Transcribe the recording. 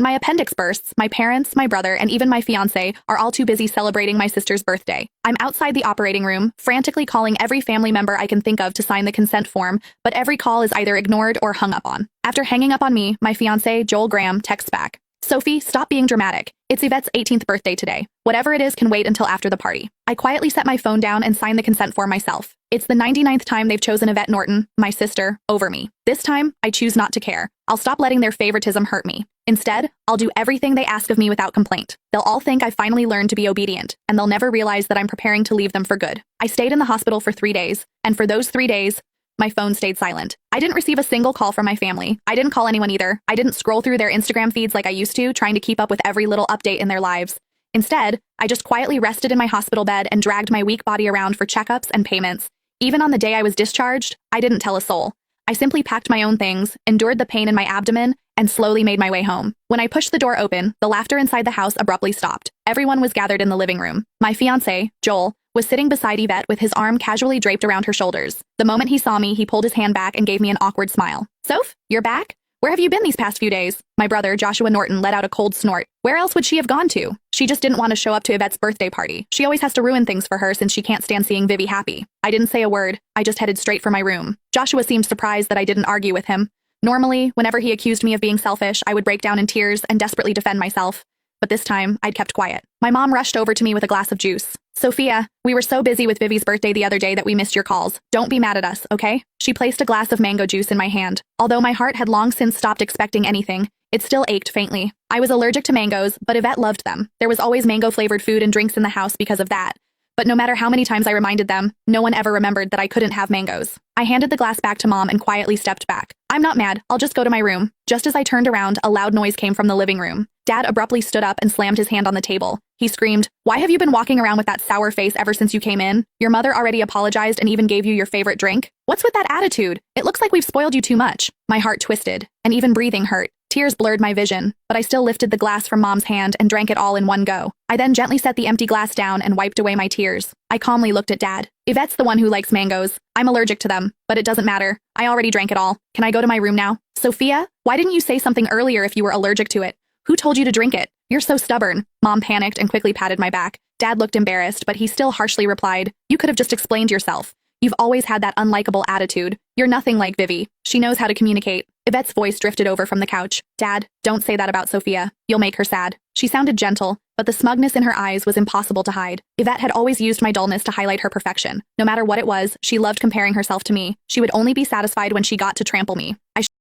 My appendix bursts, my parents, my brother, and even my fiancé are all too busy celebrating my sister's birthday. I'm outside the operating room, frantically calling every family member I can think of to sign the consent form, but every call is either ignored or hung up on. After hanging up on me, my fiancé, Joel Graham, texts back. Sophie, stop being dramatic. It's Yvette's 18th birthday today. Whatever it is can wait until after the party. I quietly set my phone down and sign the consent form myself. It's the 99th time they've chosen Yvette Norton, my sister, over me. This time, I choose not to care. I'll stop letting their favoritism hurt me. Instead, I'll do everything they ask of me without complaint. They'll all think I finally learned to be obedient, and they'll never realize that I'm preparing to leave them for good. I stayed in the hospital for 3 days, and for those 3 days, my phone stayed silent. I didn't receive a single call from my family. I didn't call anyone either. I didn't scroll through their Instagram feeds like I used to, trying to keep up with every little update in their lives. Instead, I just quietly rested in my hospital bed and dragged my weak body around for checkups and payments. Even on the day I was discharged, I didn't tell a soul. I simply packed my own things, endured the pain in my abdomen, and slowly made my way home. When I pushed the door open, the laughter inside the house abruptly stopped. Everyone was gathered in the living room. My fiancé, Joel, was sitting beside Yvette with his arm casually draped around her shoulders. The moment he saw me, he pulled his hand back and gave me an awkward smile. Soph, you're back? Where have you been these past few days? My brother, Joshua Norton, let out a cold snort. Where else would she have gone to? She just didn't want to show up to Yvette's birthday party. She always has to ruin things for her since she can't stand seeing Vivi happy. I didn't say a word. I just headed straight for my room. Joshua seemed surprised that I didn't argue with him. Normally, whenever he accused me of being selfish, I would break down in tears and desperately defend myself. But this time, I'd kept quiet. My mom rushed over to me with a glass of juice. Sophia, we were so busy with Vivi's birthday the other day that we missed your calls. Don't be mad at us, okay? She placed a glass of mango juice in my hand. Although my heart had long since stopped expecting anything, it still ached faintly. I was allergic to mangoes, but Yvette loved them. There was always mango-flavored food and drinks in the house because of that. But no matter how many times I reminded them, no one ever remembered that I couldn't have mangoes. I handed the glass back to Mom and quietly stepped back. I'm not mad, I'll just go to my room. Just as I turned around, a loud noise came from the living room. Dad abruptly stood up and slammed his hand on the table. He screamed, "Why have you been walking around with that sour face ever since you came in? Your mother already apologized and even gave you your favorite drink? What's with that attitude? It looks like we've spoiled you too much." My heart twisted, and even breathing hurt. Tears blurred my vision, but I still lifted the glass from Mom's hand and drank it all in one go. I then gently set the empty glass down and wiped away my tears. I calmly looked at Dad. Yvette's the one who likes mangoes. I'm allergic to them, but it doesn't matter. I already drank it all. Can I go to my room now? Sophia, why didn't you say something earlier if you were allergic to it? Who told you to drink it? You're so stubborn. Mom panicked and quickly patted my back. Dad looked embarrassed, but he still harshly replied, "You could have just explained yourself. You've always had that unlikable attitude. You're nothing like Vivi. She knows how to communicate." Yvette's voice drifted over from the couch. "Dad, don't say that about Sophia. You'll make her sad." She sounded gentle, but the smugness in her eyes was impossible to hide. Yvette had always used my dullness to highlight her perfection. No matter what it was, she loved comparing herself to me. She would only be satisfied when she got to trample me.